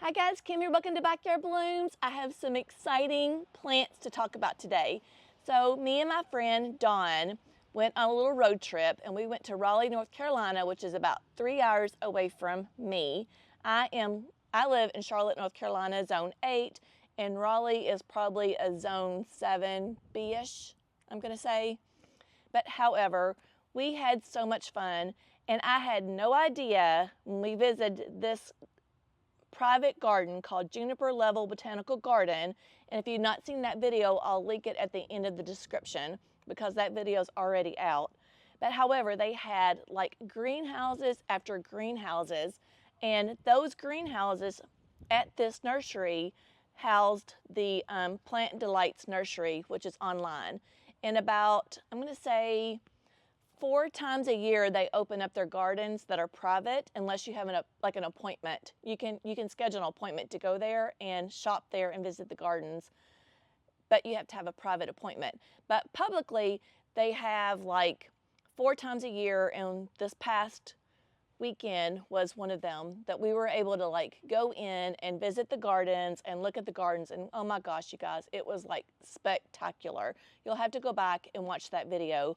Hi guys, Kim here, welcome to Backyard Blooms. I have some exciting plants to talk about today. So me and my friend Dawn went on a little road trip and we went to Raleigh, North Carolina, which is about 3 hours away from me. I live in Charlotte, North Carolina, zone 8, and Raleigh is probably a zone 7B-ish, I'm gonna say. But however, we had so much fun, and I had no idea when we visited this private garden called Juniper Level Botanical Garden. And if you've not seen that video, I'll link it at the end of the description because that video is already out. But however, they had like greenhouses after greenhouses, and those greenhouses at this nursery housed the Plant Delights Nursery, which is online. And about, I'm going to say, 4 times a year they open up their gardens that are private unless you have an appointment. You can schedule an appointment to go there and shop there and visit the gardens, but you have to have a private appointment. But publicly they have like 4 times a year, and this past weekend was one of them that we were able to like go in and visit the gardens and look at the gardens, and oh my gosh, you guys, it was like spectacular. You'll have to go back and watch that video.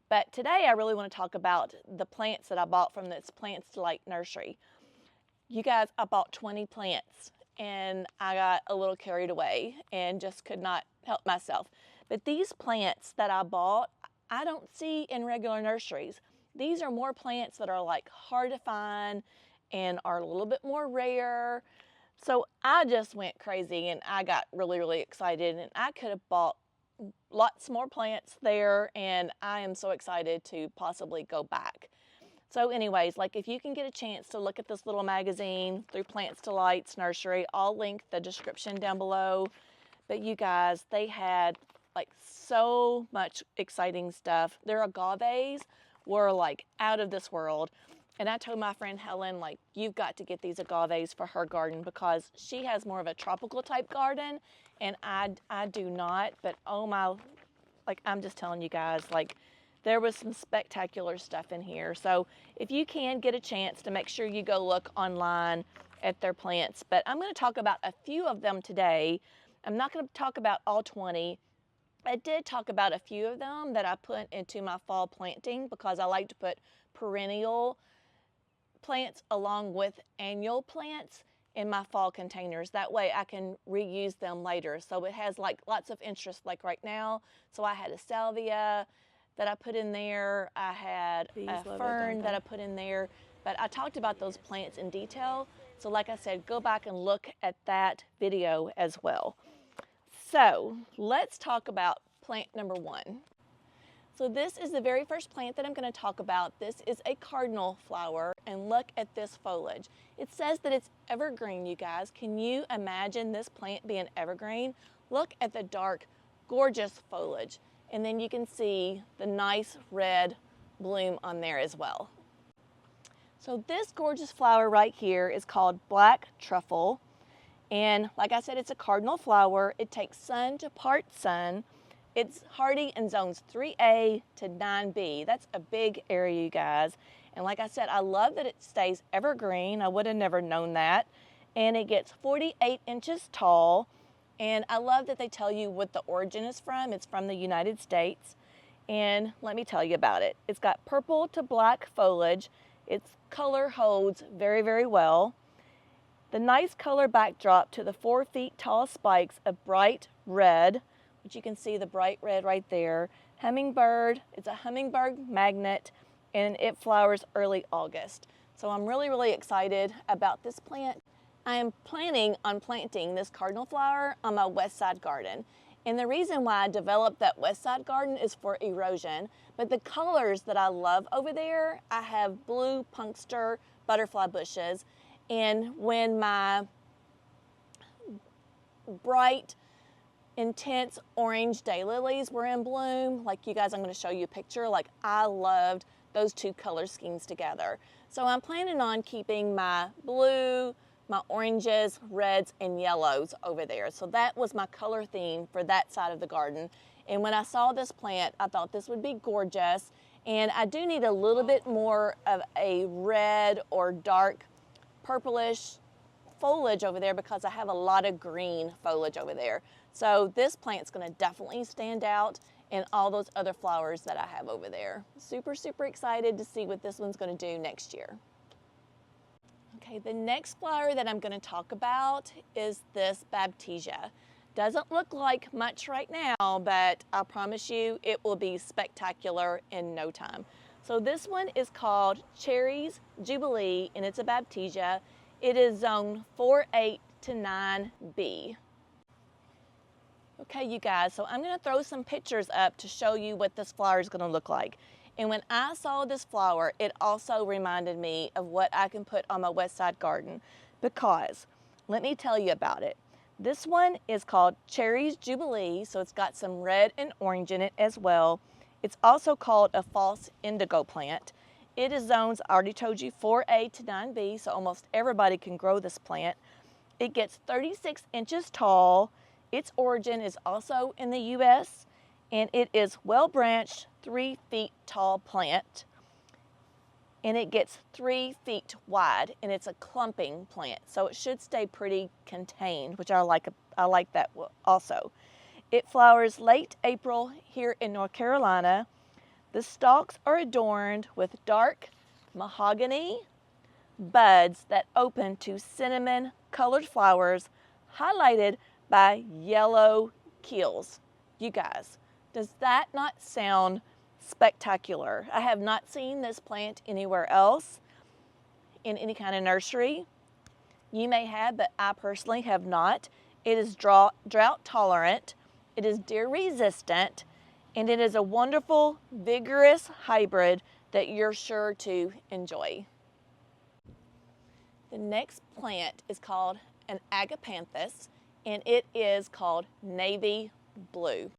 But today I really want to talk about the plants that I bought from this Plant Delights Nursery. You guys, I bought 20 plants and I got a little carried away and just could not help myself. But these plants that I bought, I don't see in regular nurseries. These are more plants that are like hard to find and are a little bit more rare. So I just went crazy and I got really, really excited, and I could have bought lots more plants there, and I am so excited to possibly go back. So anyways, like if you can get a chance to look at this little magazine through Plant Delights Nursery, I'll link the description down below. But you guys, they had like so much exciting stuff. Their agaves were like out of this world. And I told my friend Helen, like, you've got to get these agaves for her garden because she has more of a tropical type garden and I do not. But oh my, like, I'm just telling you guys, like, there was some spectacular stuff in here. So if you can get a chance to make sure you go look online at their plants. But I'm going to talk about a few of them today. I'm not going to talk about all 20. I did talk about a few of them that I put into my fall planting because I like to put perennial plants along with annual plants in my fall containers. That way I can reuse them later. So it has like lots of interest like right now. So I had a salvia that I put in there. I had a fern that I put in there. But I talked about those plants in detail. So like I said, go back and look at that video as well. So let's talk about plant number 1. So this is the very first plant that I'm going to talk about. This is a cardinal flower, and look at this foliage. It says that it's evergreen, you guys. Can you imagine this plant being evergreen? Look at the dark, gorgeous foliage, and then you can see the nice red bloom on there as well. So this gorgeous flower right here is called black truffle, and like I said, it's a cardinal flower. It takes sun to part sun. It's hardy in zones 3A to 9B. That's a big area, you guys. And like I said, I love that it stays evergreen. I would have never known that. And it gets 48 inches tall. And I love that they tell you what the origin is from. It's from the United States. And let me tell you about it. It's got purple to black foliage. Its color holds very, very well. The nice color backdrop to the 4 feet tall spikes of bright red, which you can see the bright red right there. Hummingbird, it's a hummingbird magnet, and it flowers early August. So I'm really, really excited about this plant. I am planning on planting this cardinal flower on my west side garden. And the reason why I developed that west side garden is for erosion. But the colors that I love over there, I have blue punkster butterfly bushes. And when my bright intense orange daylilies were in bloom, like you guys, I'm going to show you a picture, like I loved those 2 color schemes together. So I'm planning on keeping my blue, my oranges, reds, and yellows over there. So that was my color theme for that side of the garden. And when I saw this plant, I thought this would be gorgeous. And I do need a little bit more of a red or dark purplish foliage over there because I have a lot of green foliage over there. So this plant's going to definitely stand out in all those other flowers that I have over there. Super, super excited to see what this one's going to do next year. Okay, the next flower that I'm going to talk about is this Baptisia. Doesn't look like much right now, but I promise you it will be spectacular in no time. So this one is called Cherries Jubilee, and it's a Baptisia. It is zone 4A to 9B. Okay, you guys, so I'm going to throw some pictures up to show you what this flower is going to look like. And when I saw this flower, it also reminded me of what I can put on my west side garden, because let me tell you about it. This one is called Cherries Jubilee, so it's got some red and orange in it as well. It's also called a false indigo plant. It is zones, I already told you, 4A to 9B, so almost everybody can grow this plant. It gets 36 inches tall. Its origin is also in the U.S., and it is well-branched, 3 feet tall plant. And it gets 3 feet wide, and it's a clumping plant, so it should stay pretty contained, which I like that also. It flowers late April here in North Carolina. The stalks are adorned with dark mahogany buds that open to cinnamon-colored flowers, highlighted by yellow keels. You guys, does that not sound spectacular? I have not seen this plant anywhere else in any kind of nursery. You may have, but I personally have not. It is drought tolerant, it is deer resistant, and it is a wonderful, vigorous hybrid that you're sure to enjoy. The next plant is called an agapanthus, and it is called navy blue.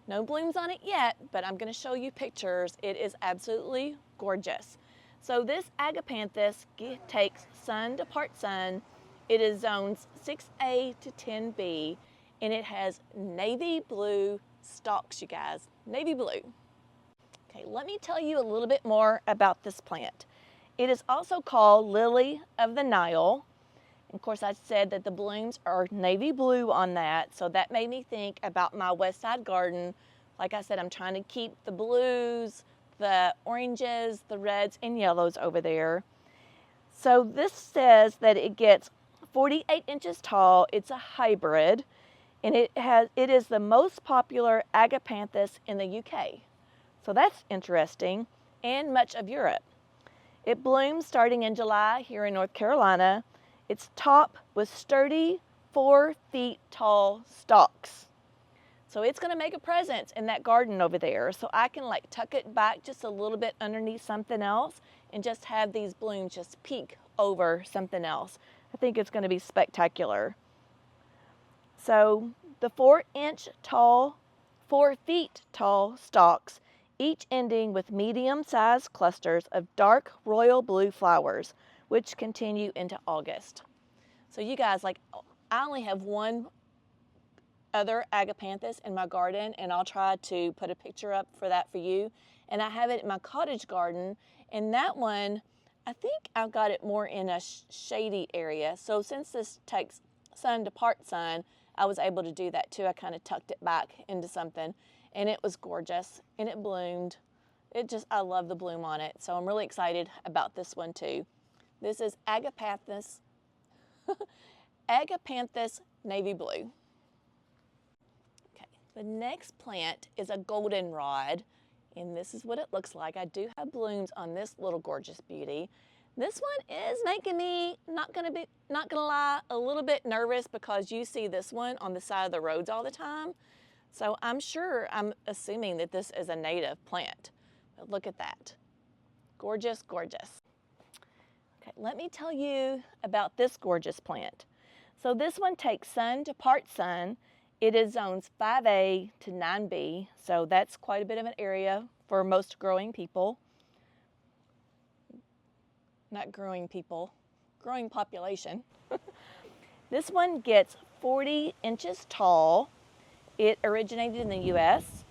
No blooms on it yet, but I'm going to show you pictures. It is absolutely gorgeous. So this agapanthus takes sun to part sun. It is zones 6A to 10B, and it has navy blue stalks, you guys. Navy blue. Okay, let me tell you a little bit more about this plant. It is also called Lily of the Nile. Of course, I said that the blooms are navy blue on that, so that made me think about my west side garden. Like I said, I'm trying to keep the blues, the oranges, the reds, and yellows over there. So this says that it gets 48 inches tall. It's a hybrid, and it is the most popular agapanthus in the UK. So that's interesting, and much of Europe. It blooms starting in July here in North Carolina. It's topped with sturdy 4 feet tall stalks. So it's going to make a presence in that garden over there. So I can like tuck it back just a little bit underneath something else and just have these blooms just peek over something else. I think it's going to be spectacular. So the 4 feet tall stalks, each ending with medium-sized clusters of dark royal blue flowers, which continue into August. So you guys, like, I only have one other agapanthus in my garden, and I'll try to put a picture up for that for you. And I have it in my cottage garden, and that one, I think I've got it more in a shady area. So since this takes sun to part sun, I was able to do that too. I kind of tucked it back into something, and it was gorgeous, and it bloomed. I love the bloom on it. So I'm really excited about this one too. This is agapanthus, agapanthus navy blue. Okay, the next plant is a goldenrod, and this is what it looks like. I do have blooms on this little gorgeous beauty. This one is making me, not gonna lie, a little bit nervous because you see this one on the side of the roads all the time. So I'm assuming that this is a native plant. But look at that. Gorgeous, gorgeous. Okay, let me tell you about this gorgeous plant. So this one takes sun to part sun. It is zones 5A to 9B, so that's quite a bit of an area for most growing people. Not growing people, growing population. This one gets 40 inches tall. It originated in the U.S.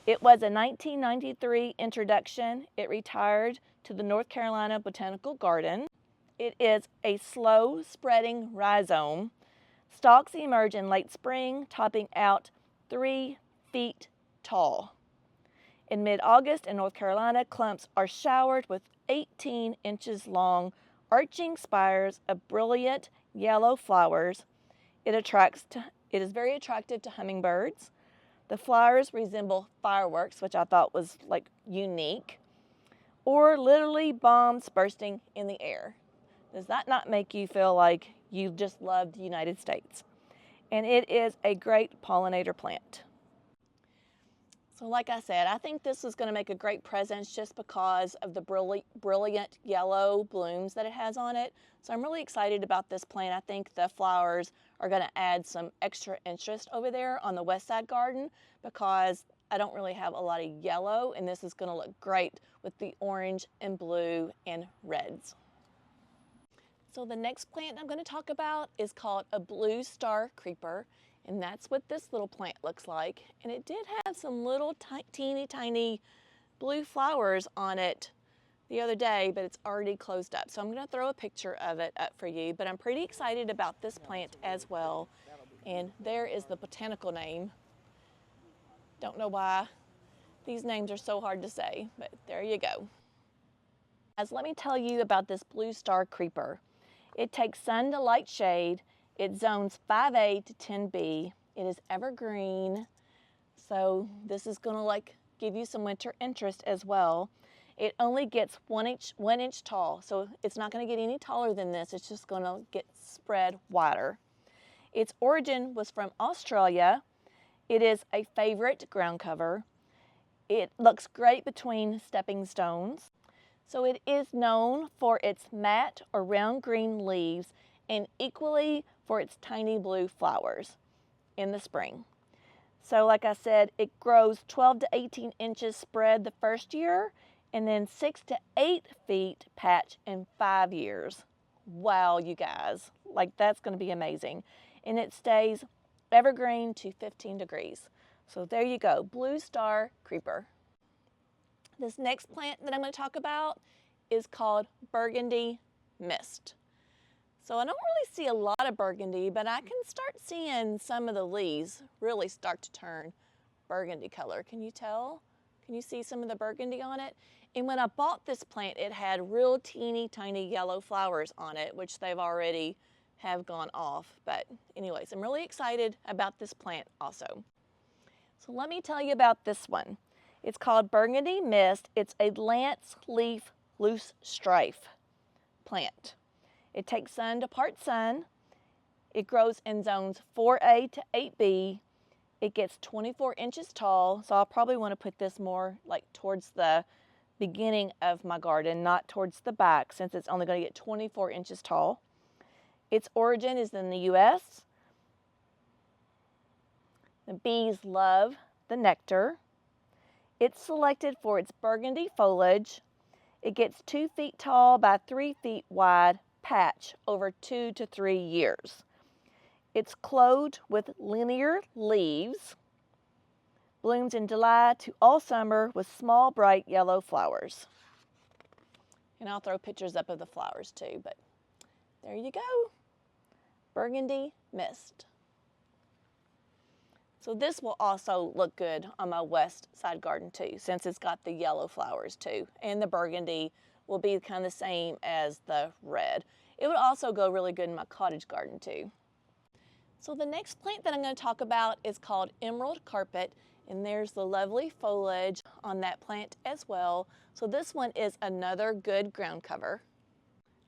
It was a 1993 introduction. It retired to the North Carolina Botanical Garden. It is a slow spreading rhizome. Stalks emerge in late spring, topping out 3 feet tall. In mid-August in North Carolina, clumps are showered with 18 inches long, arching spires of brilliant yellow flowers. It is very attractive to hummingbirds. The flowers resemble fireworks, which I thought was like unique, or literally bombs bursting in the air. Does that not make you feel like you just love the United States? And it is a great pollinator plant. So like I said, I think this is going to make a great presence just because of the brilliant yellow blooms that it has on it. So I'm really excited about this plant. I think the flowers are going to add some extra interest over there on the west side garden because I don't really have a lot of yellow, and this is going to look great with the orange and blue and reds. So the next plant I'm going to talk about is called a blue star creeper, and that's what this little plant looks like. And it did have some little teeny tiny blue flowers on it the other day, but it's already closed up. So I'm going to throw a picture of it up for you, but I'm pretty excited about this plant as well. And there is the botanical name. Don't know why these names are so hard to say, but there you go. Let me tell you about this blue star creeper. It takes sun to light shade. It zones 5A to 10B. It is evergreen, so this is going to give you some winter interest as well. It only gets 1 inch tall, so it's not going to get any taller than this. It's just going to get spread wider. Its origin was from Australia. It is a favorite ground cover. It looks great between stepping stones. So it is known for its matte or round green leaves and equally for its tiny blue flowers in the spring. So like I said, it grows 12 to 18 inches spread the first year and then 6 to 8 feet patch in 5 years. Wow, you guys, that's going to be amazing. And it stays evergreen to 15 degrees. So there you go, blue star creeper. This next plant that I'm going to talk about is called burgundy mist. So I don't really see a lot of burgundy, but I can start seeing some of the leaves really start to turn burgundy color. Can you tell? Can you see some of the burgundy on it? And when I bought this plant, it had real teeny tiny yellow flowers on it, which they've already have gone off. But anyways, I'm really excited about this plant also. So let me tell you about this one. It's called burgundy mist. It's a lance leaf loose strife plant. It takes sun to part sun. It grows in zones 4A to 8B. It gets 24 inches tall, so I'll probably want to put this more towards the beginning of my garden, not towards the back, since it's only going to get 24 inches tall. Its origin is in the US. The bees love the nectar. It's selected for its burgundy foliage. It gets 2 feet tall by 3 feet wide patch over 2 to 3 years. It's clothed with linear leaves. Blooms in July to all summer with small bright yellow flowers. And I'll throw pictures up of the flowers too, but there you go. Burgundy mist. So this will also look good on my west side garden too, since it's got the yellow flowers too. And the burgundy will be kind of the same as the red. It would also go really good in my cottage garden too. So the next plant that I'm going to talk about is called emerald carpet, and there's the lovely foliage on that plant as well. So this one is another good ground cover.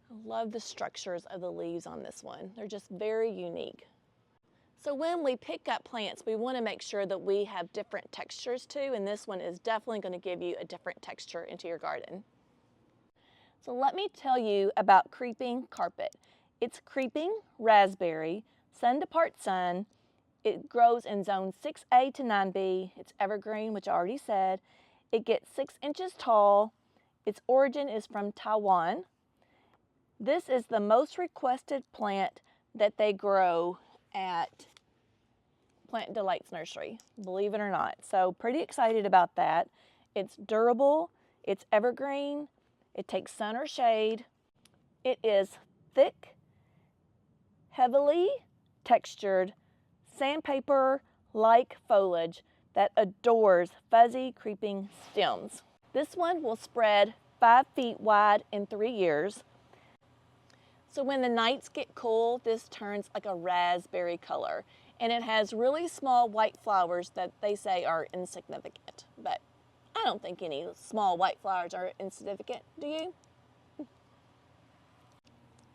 I love the structures of the leaves on this one. They're just very unique. So when we pick up plants, we want to make sure that we have different textures too, and this one is definitely going to give you a different texture into your garden. So let me tell you about creeping carpet. It's creeping raspberry, sun to part sun. It grows in zone 6A to 9B. It's evergreen, which I already said. It gets 6 inches tall. Its origin is from Taiwan. This is the most requested plant that they grow at Plant Delights Nursery, believe it or not. So pretty excited about that. It's durable, it's evergreen, it takes sun or shade. It is thick, heavily textured, sandpaper-like foliage that adores fuzzy, creeping stems. This one will spread 5 feet wide in 3 years. So when the nights get cool, this turns like a raspberry color. And it has really small white flowers that they say are insignificant. But I don't think any small white flowers are insignificant, do you?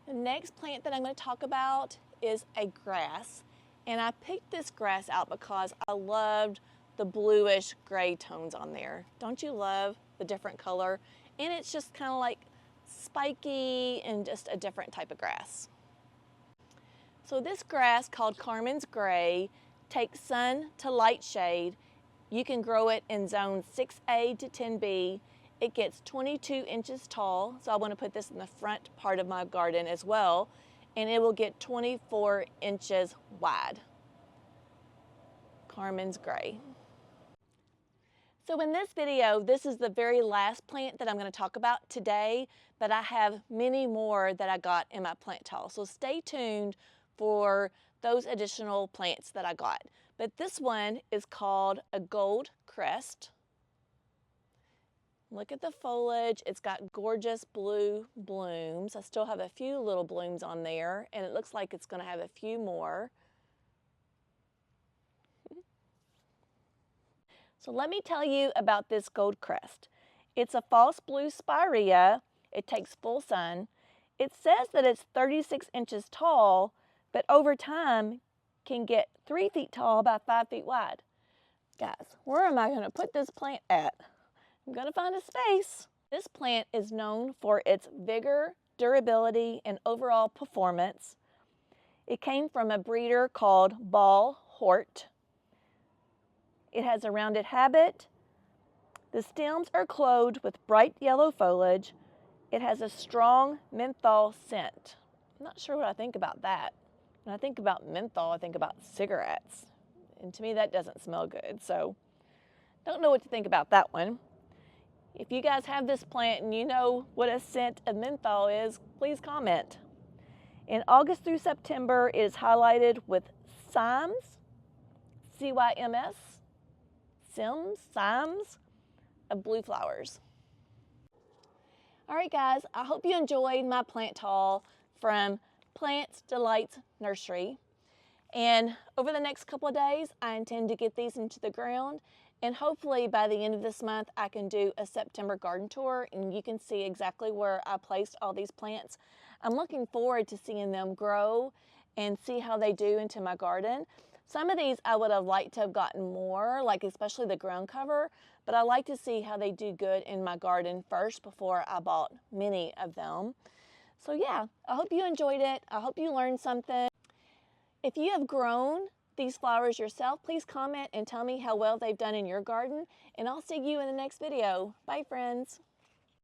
The next plant that I'm going to talk about is a grass. And I picked this grass out because I loved the bluish gray tones on there. Don't you love the different color? And it's just kind of like spiky and just a different type of grass. So this grass called Carmen's Gray takes sun to light shade. You can grow it in zones 6A to 10B. It gets 22 inches tall, so I want to put this in the front part of my garden as well, and it will get 24 inches wide. Carmen's Gray. So in this video, this is the very last plant that I'm going to talk about today, but I have many more that I got in my plant haul. So stay tuned for those additional plants that I got. But this one is called a gold crest. Look at the foliage. It's got gorgeous blue blooms. I still have a few little blooms on there, and it looks like it's going to have a few more. So let me tell you about this gold crest. It's a false blue spirea. It takes full sun. It says that it's 36 inches tall, but over time can get 3 feet tall by 5 feet wide. Guys, where am I going to put this plant at? I'm going to find a space. This plant is known for its vigor, durability, and overall performance. It came from a breeder called Ball Hort. It has a rounded habit. The stems are clothed with bright yellow foliage. It has a strong menthol scent. I'm not sure what I think about that. When I think about menthol, I think about cigarettes. And to me, that doesn't smell good. So, don't know what to think about that one. If you guys have this plant and you know what a scent of menthol is, please comment. In August through September, it is highlighted with cymes, C-Y-M-S, cymes of blue flowers. All right, guys, I hope you enjoyed my plant haul from Plant Delights Nursery. And over the next couple of days, I intend to get these into the ground. And hopefully by the end of this month, I can do a September garden tour and you can see exactly where I placed all these plants. I'm looking forward to seeing them grow and see how they do into my garden. Some of these I would have liked to have gotten more, like especially the ground cover, but I like to see how they do good in my garden first before I bought many of them. So yeah, I hope you enjoyed it. I hope you learned something. If you have grown these flowers yourself, please comment and tell me how well they've done in your garden, and I'll see you in the next video. Bye, friends.